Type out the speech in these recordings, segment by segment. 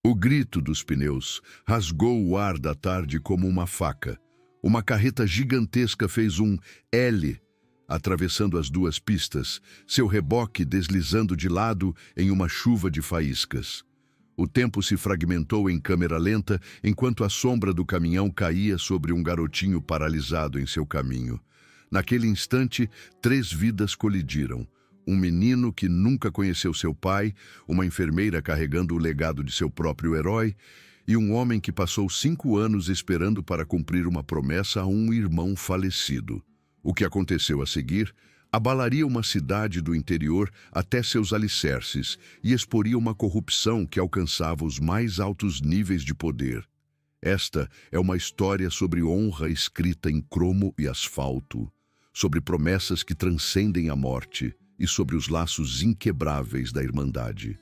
O grito dos pneus rasgou o ar da tarde como uma faca. Uma carreta gigantesca fez um L, atravessando as duas pistas, seu reboque deslizando de lado em uma chuva de faíscas. O tempo se fragmentou em câmera lenta enquanto a sombra do caminhão caía sobre um garotinho paralisado em seu caminho. Naquele instante, 3 vidas colidiram. Um menino que nunca conheceu seu pai, uma enfermeira carregando o legado de seu próprio herói e um homem que passou 5 anos esperando para cumprir uma promessa a um irmão falecido. O que aconteceu a seguir abalaria uma cidade do interior até seus alicerces e exporia uma corrupção que alcançava os mais altos níveis de poder. Esta é uma história sobre honra escrita em cromo e asfalto, sobre promessas que transcendem a morte e sobre os laços inquebráveis da Irmandade.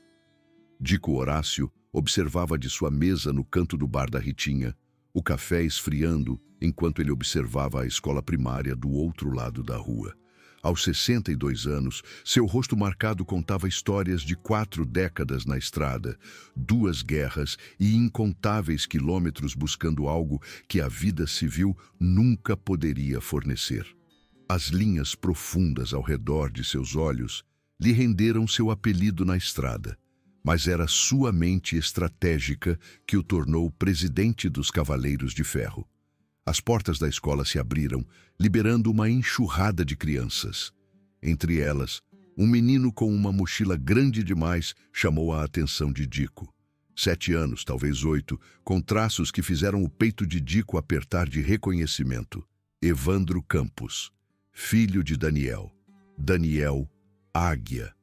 Dico Horácio observava de sua mesa no canto do bar da Ritinha, o café esfriando enquanto ele observava a escola primária do outro lado da rua. Aos 62 anos, seu rosto marcado contava histórias de 4 décadas na estrada, 2 guerras e incontáveis quilômetros buscando algo que a vida civil nunca poderia fornecer. As linhas profundas ao redor de seus olhos lhe renderam seu apelido na estrada, mas era sua mente estratégica que o tornou presidente dos Cavaleiros de Ferro. As portas da escola se abriram, liberando uma enxurrada de crianças. Entre elas, um menino com uma mochila grande demais chamou a atenção de Dico. 7 anos, talvez 8, com traços que fizeram o peito de Dico apertar de reconhecimento. Evandro Campos, filho de Daniel. Daniel Águia.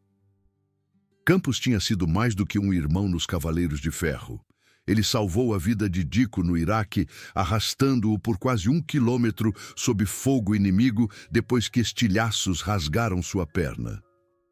Campos tinha sido mais do que um irmão nos Cavaleiros de Ferro. Ele salvou a vida de Dico no Iraque, arrastando-o por quase 1 quilômetro sob fogo inimigo depois que estilhaços rasgaram sua perna.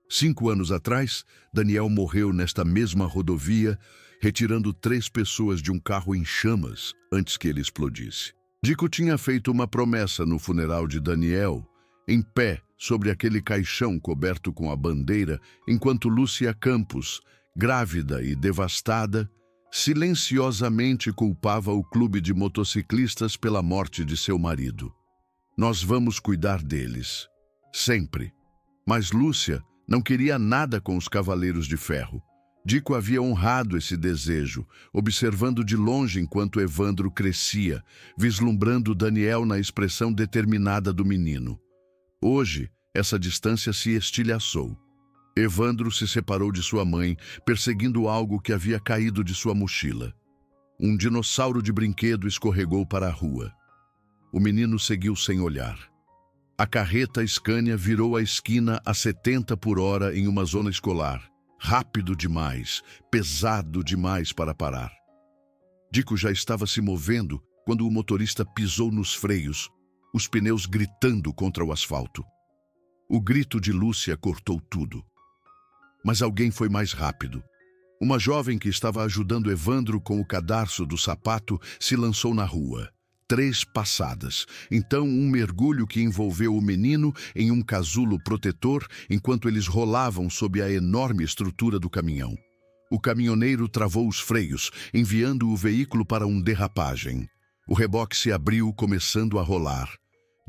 5 anos atrás, Daniel morreu nesta mesma rodovia, retirando 3 pessoas de um carro em chamas antes que ele explodisse. Dico tinha feito uma promessa no funeral de Daniel, em pé sobre aquele caixão coberto com a bandeira, enquanto Lúcia Campos, grávida e devastada, silenciosamente culpava o clube de motociclistas pela morte de seu marido. Nós vamos cuidar deles, sempre. Mas Lúcia não queria nada com os Cavaleiros de Ferro. Dico havia honrado esse desejo, observando de longe enquanto Evandro crescia, vislumbrando Daniel na expressão determinada do menino. Hoje, essa distância se estilhaçou. Evandro se separou de sua mãe, perseguindo algo que havia caído de sua mochila. Um dinossauro de brinquedo escorregou para a rua. O menino seguiu sem olhar. A carreta Scania virou a esquina a 70 por hora em uma zona escolar. Rápido demais, pesado demais para parar. Dico já estava se movendo quando o motorista pisou nos freios, os pneus gritando contra o asfalto. O grito de Lúcia cortou tudo. Mas alguém foi mais rápido. Uma jovem que estava ajudando Evandro com o cadarço do sapato se lançou na rua. 3 passadas. Então um mergulho que envolveu o menino em um casulo protetor enquanto eles rolavam sob a enorme estrutura do caminhão. O caminhoneiro travou os freios, enviando o veículo para uma derrapagem. O reboque se abriu, começando a rolar.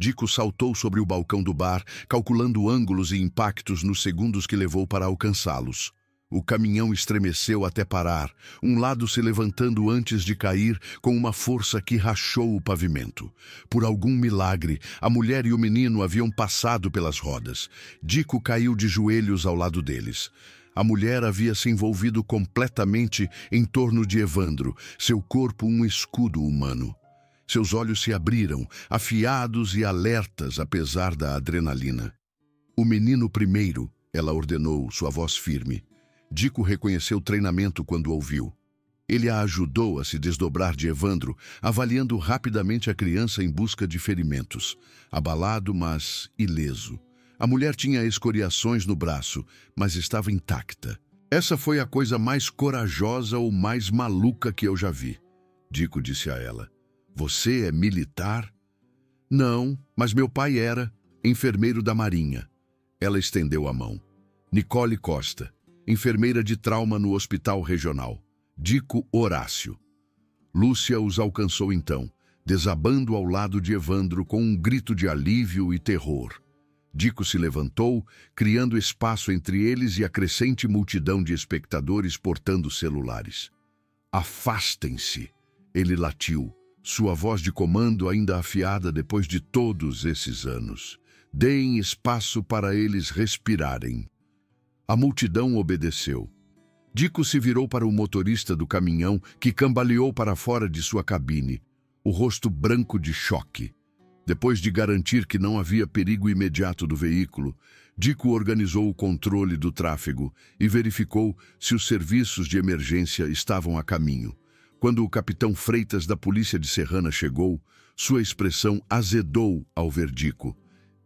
Dico saltou sobre o balcão do bar, calculando ângulos e impactos nos segundos que levou para alcançá-los. O caminhão estremeceu até parar, um lado se levantando antes de cair com uma força que rachou o pavimento. Por algum milagre, a mulher e o menino haviam passado pelas rodas. Dico caiu de joelhos ao lado deles. A mulher havia se envolvido completamente em torno de Evandro, seu corpo um escudo humano. Seus olhos se abriram, afiados e alertas apesar da adrenalina. O menino primeiro, ela ordenou, sua voz firme. Dico reconheceu o treinamento quando ouviu. Ele a ajudou a se desdobrar de Evandro, avaliando rapidamente a criança em busca de ferimentos. Abalado, mas ileso. A mulher tinha escoriações no braço, mas estava intacta. Essa foi a coisa mais corajosa ou mais maluca que eu já vi. Dico disse a ela. Você é militar? Não, mas meu pai era enfermeiro da Marinha. Ela estendeu a mão. Nicole Costa, enfermeira de trauma no hospital regional. Dico Horácio. Lúcia os alcançou então, desabando ao lado de Evandro com um grito de alívio e terror. Dico se levantou, criando espaço entre eles e a crescente multidão de espectadores portando celulares. Afastem-se, ele latiu, sua voz de comando ainda afiada depois de todos esses anos. Deem espaço para eles respirarem. A multidão obedeceu. Dico se virou para o motorista do caminhão, que cambaleou para fora de sua cabine, o rosto branco de choque. Depois de garantir que não havia perigo imediato do veículo, Dico organizou o controle do tráfego e verificou se os serviços de emergência estavam a caminho. Quando o capitão Freitas da Polícia de Serrana chegou, sua expressão azedou ao ver Dico.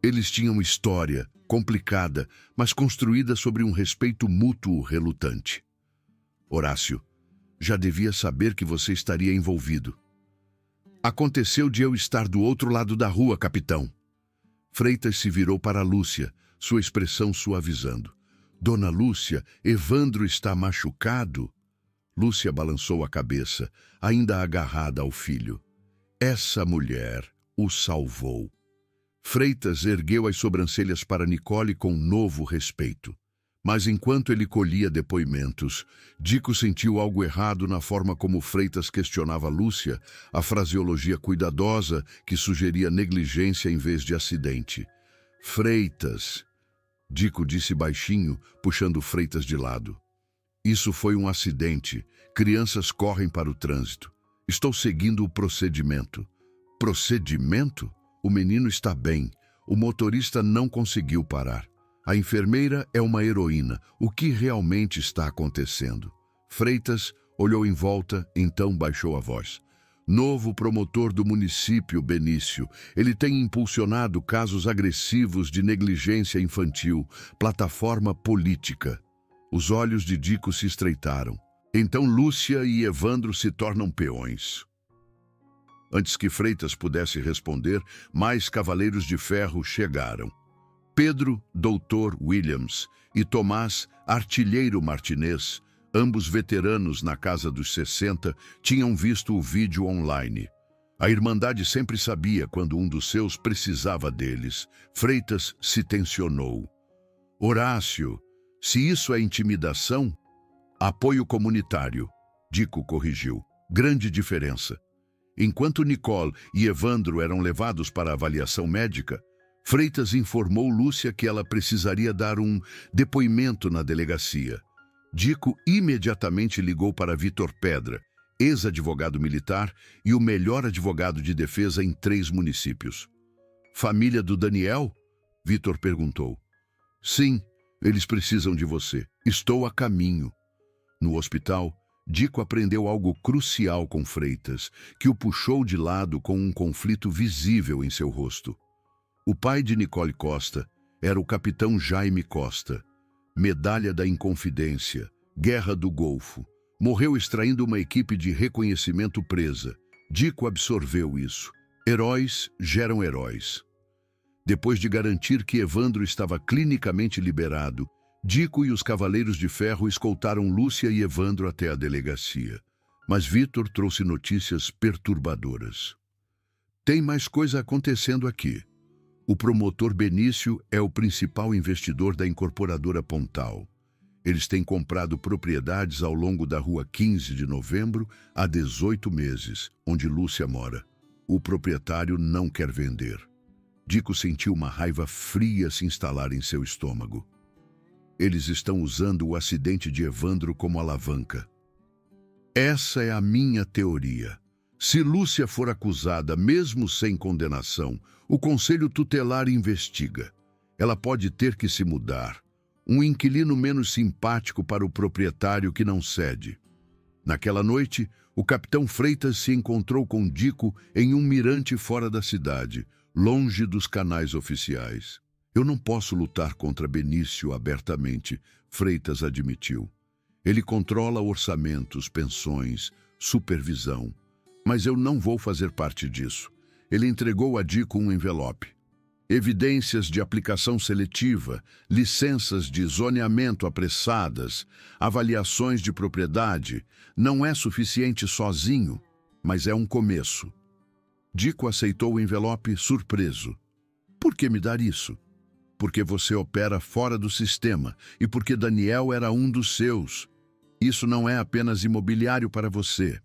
Eles tinham história, complicada, mas construída sobre um respeito mútuo relutante. Horácio, já devia saber que você estaria envolvido. Aconteceu de eu estar do outro lado da rua, capitão. Freitas se virou para Lúcia, sua expressão suavizando. Dona Lúcia, Evandro está machucado? Lúcia balançou a cabeça, ainda agarrada ao filho. Essa mulher o salvou. Freitas ergueu as sobrancelhas para Nicole com novo respeito. Mas enquanto ele colhia depoimentos, Dico sentiu algo errado na forma como Freitas questionava Lúcia, a fraseologia cuidadosa que sugeria negligência em vez de acidente. Freitas, Dico disse baixinho, puxando Freitas de lado. Isso foi um acidente. Crianças correm para o trânsito. Estou seguindo o procedimento. Procedimento? O menino está bem. O motorista não conseguiu parar. A enfermeira é uma heroína. O que realmente está acontecendo? Freitas olhou em volta, então baixou a voz. Novo promotor do município, Benício. Ele tem impulsionado casos agressivos de negligência infantil, plataforma política. Os olhos de Dico se estreitaram. Então Lúcia e Evandro se tornam peões. Antes que Freitas pudesse responder, mais cavaleiros de ferro chegaram. Pedro, doutor Williams, e Tomás, artilheiro Martinez, ambos veteranos na casa dos 60, tinham visto o vídeo online. A Irmandade sempre sabia quando um dos seus precisava deles. Freitas se tensionou. Horácio, se isso é intimidação, apoio comunitário, Dico corrigiu. Grande diferença. Enquanto Nicole e Evandro eram levados para avaliação médica, Freitas informou Lúcia que ela precisaria dar um depoimento na delegacia. Dico imediatamente ligou para Vitor Pedra, ex-advogado militar e o melhor advogado de defesa em 3 municípios. Família do Daniel? Vitor perguntou. Sim, eles precisam de você. Estou a caminho. No hospital, Dico aprendeu algo crucial com Freitas, que o puxou de lado com um conflito visível em seu rosto. O pai de Nicole Costa era o capitão Jaime Costa, medalha da Inconfidência, Guerra do Golfo. Morreu extraindo uma equipe de reconhecimento presa. Dico absorveu isso. Heróis geram heróis. Depois de garantir que Evandro estava clinicamente liberado, Dico e os Cavaleiros de Ferro escoltaram Lúcia e Evandro até a delegacia. Mas Vitor trouxe notícias perturbadoras. Tem mais coisa acontecendo aqui. O promotor Benício é o principal investidor da incorporadora Pontal. Eles têm comprado propriedades ao longo da rua 15 de novembro há 18 meses, onde Lúcia mora. O proprietário não quer vender. Dico sentiu uma raiva fria se instalar em seu estômago. Eles estão usando o acidente de Evandro como alavanca. Essa é a minha teoria. Se Lúcia for acusada, mesmo sem condenação, o Conselho Tutelar investiga. Ela pode ter que se mudar. Um inquilino menos simpático para o proprietário que não cede. Naquela noite, o capitão Freitas se encontrou com Dico em um mirante fora da cidade, longe dos canais oficiais. Eu não posso lutar contra Benício abertamente, Freitas admitiu. Ele controla orçamentos, pensões, supervisão. Mas eu não vou fazer parte disso. Ele entregou a Dico um envelope. Evidências de aplicação seletiva, licenças de zoneamento apressadas, avaliações de propriedade, não é suficiente sozinho, mas é um começo. Dico aceitou o envelope surpreso. Por que me dar isso? Porque você opera fora do sistema e porque Daniel era um dos seus. Isso não é apenas imobiliário para você.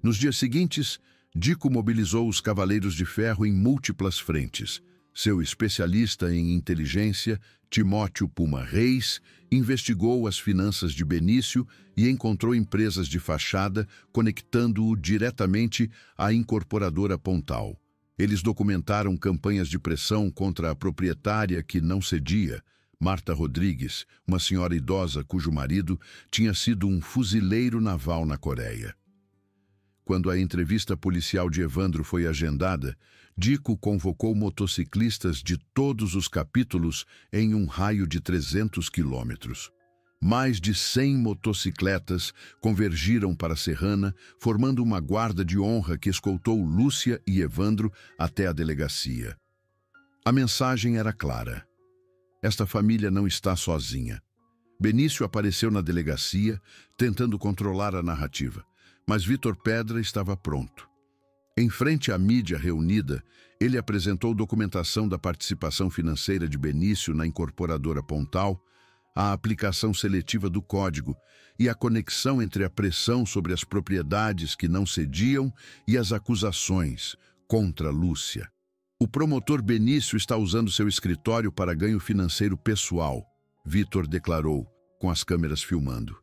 Nos dias seguintes, Dico mobilizou os Cavaleiros de Ferro em múltiplas frentes. Seu especialista em inteligência, Timóteo Puma Reis, investigou as finanças de Benício e encontrou empresas de fachada conectando-o diretamente à incorporadora Pontal. Eles documentaram campanhas de pressão contra a proprietária que não cedia, Marta Rodrigues, uma senhora idosa cujo marido tinha sido um fuzileiro naval na Coreia. Quando a entrevista policial de Evandro foi agendada, Dico convocou motociclistas de todos os capítulos em um raio de 300 quilômetros. Mais de 100 motocicletas convergiram para Serrana, formando uma guarda de honra que escoltou Lúcia e Evandro até a delegacia. A mensagem era clara. Esta família não está sozinha. Benício apareceu na delegacia, tentando controlar a narrativa, mas Vitor Pedra estava pronto. Em frente à mídia reunida, ele apresentou documentação da participação financeira de Benício na incorporadora Pontal, a aplicação seletiva do código e a conexão entre a pressão sobre as propriedades que não cediam e as acusações contra Lúcia. O promotor Benício está usando seu escritório para ganho financeiro pessoal, Vitor declarou, com as câmeras filmando.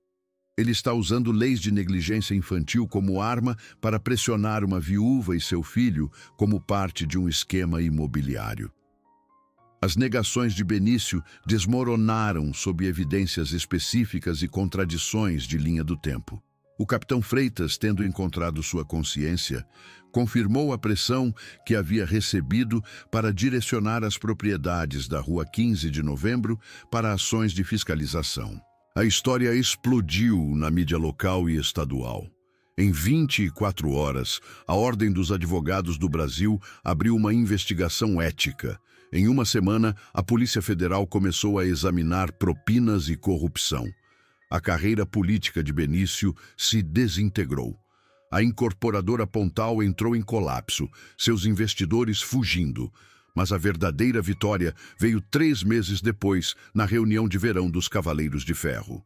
Ele está usando leis de negligência infantil como arma para pressionar uma viúva e seu filho como parte de um esquema imobiliário. As negações de Benício desmoronaram sob evidências específicas e contradições de linha do tempo. O capitão Freitas, tendo encontrado sua consciência, confirmou a pressão que havia recebido para direcionar as propriedades da Rua 15 de Novembro para ações de fiscalização. A história explodiu na mídia local e estadual. Em 24 horas, a Ordem dos Advogados do Brasil abriu uma investigação ética. Em uma semana, a Polícia Federal começou a examinar propinas e corrupção. A carreira política de Benício se desintegrou. A incorporadora Pontal entrou em colapso, seus investidores fugindo. Mas a verdadeira vitória veio 3 meses depois, na reunião de verão dos Cavaleiros de Ferro.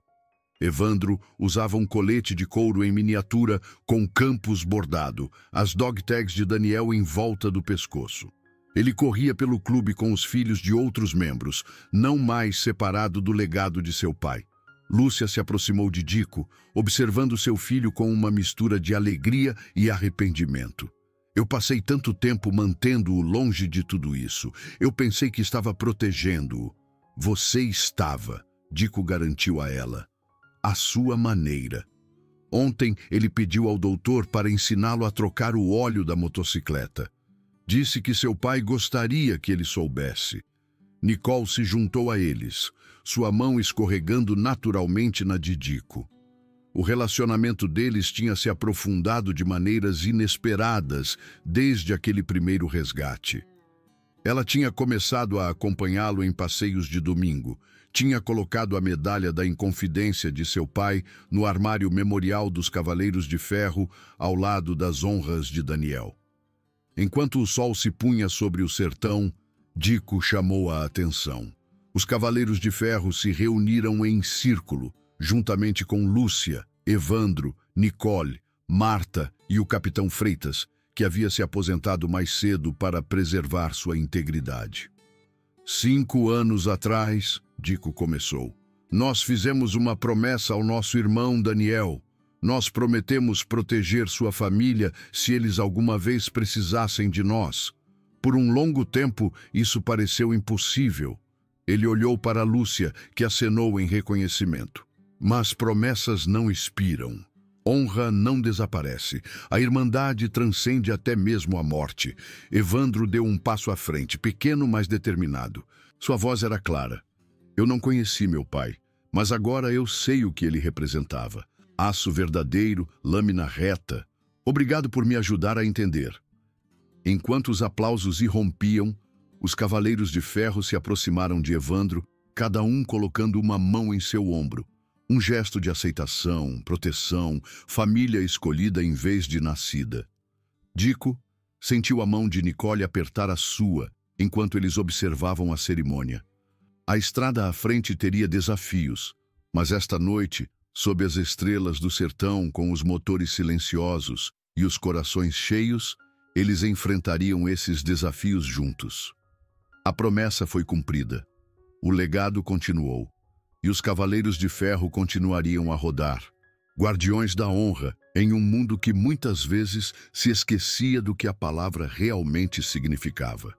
Evandro usava um colete de couro em miniatura com campos bordado, as dog tags de Daniel em volta do pescoço. Ele corria pelo clube com os filhos de outros membros, não mais separado do legado de seu pai. Lúcia se aproximou de Dico, observando seu filho com uma mistura de alegria e arrependimento. Eu passei tanto tempo mantendo-o longe de tudo isso. Eu pensei que estava protegendo-o. Você estava, Dico garantiu a ela. À sua maneira. Ontem ele pediu ao doutor para ensiná-lo a trocar o óleo da motocicleta. Disse que seu pai gostaria que ele soubesse. Nicole se juntou a eles, sua mão escorregando naturalmente na de Dico. O relacionamento deles tinha se aprofundado de maneiras inesperadas desde aquele primeiro resgate. Ela tinha começado a acompanhá-lo em passeios de domingo, tinha colocado a medalha da Inconfidência de seu pai no armário memorial dos Cavaleiros de Ferro ao lado das honras de Daniel. Enquanto o sol se punha sobre o sertão, Dico chamou a atenção. Os Cavaleiros de Ferro se reuniram em círculo, juntamente com Lúcia, Evandro, Nicole, Marta e o capitão Freitas, que havia se aposentado mais cedo para preservar sua integridade. 5 anos atrás, Dico começou, nós fizemos uma promessa ao nosso irmão Daniel. Nós prometemos proteger sua família se eles alguma vez precisassem de nós. Por um longo tempo, isso pareceu impossível. Ele olhou para Lúcia, que acenou em reconhecimento. Mas promessas não expiram. Honra não desaparece. A irmandade transcende até mesmo a morte. Evandro deu um passo à frente, pequeno, mas determinado. Sua voz era clara. Eu não conheci meu pai, mas agora eu sei o que ele representava. Aço verdadeiro, lâmina reta. Obrigado por me ajudar a entender. Enquanto os aplausos irrompiam, Os Cavaleiros de Ferro se aproximaram de Evandro, cada um colocando uma mão em seu ombro. Um gesto de aceitação, proteção, família escolhida em vez de nascida. Dico sentiu a mão de Nicole apertar a sua, enquanto eles observavam a cerimônia. A estrada à frente teria desafios, mas esta noite, sob as estrelas do sertão, com os motores silenciosos e os corações cheios, eles enfrentariam esses desafios juntos. A promessa foi cumprida. O legado continuou, e os Cavaleiros de Ferro continuariam a rodar, guardiões da honra, em um mundo que muitas vezes se esquecia do que a palavra realmente significava.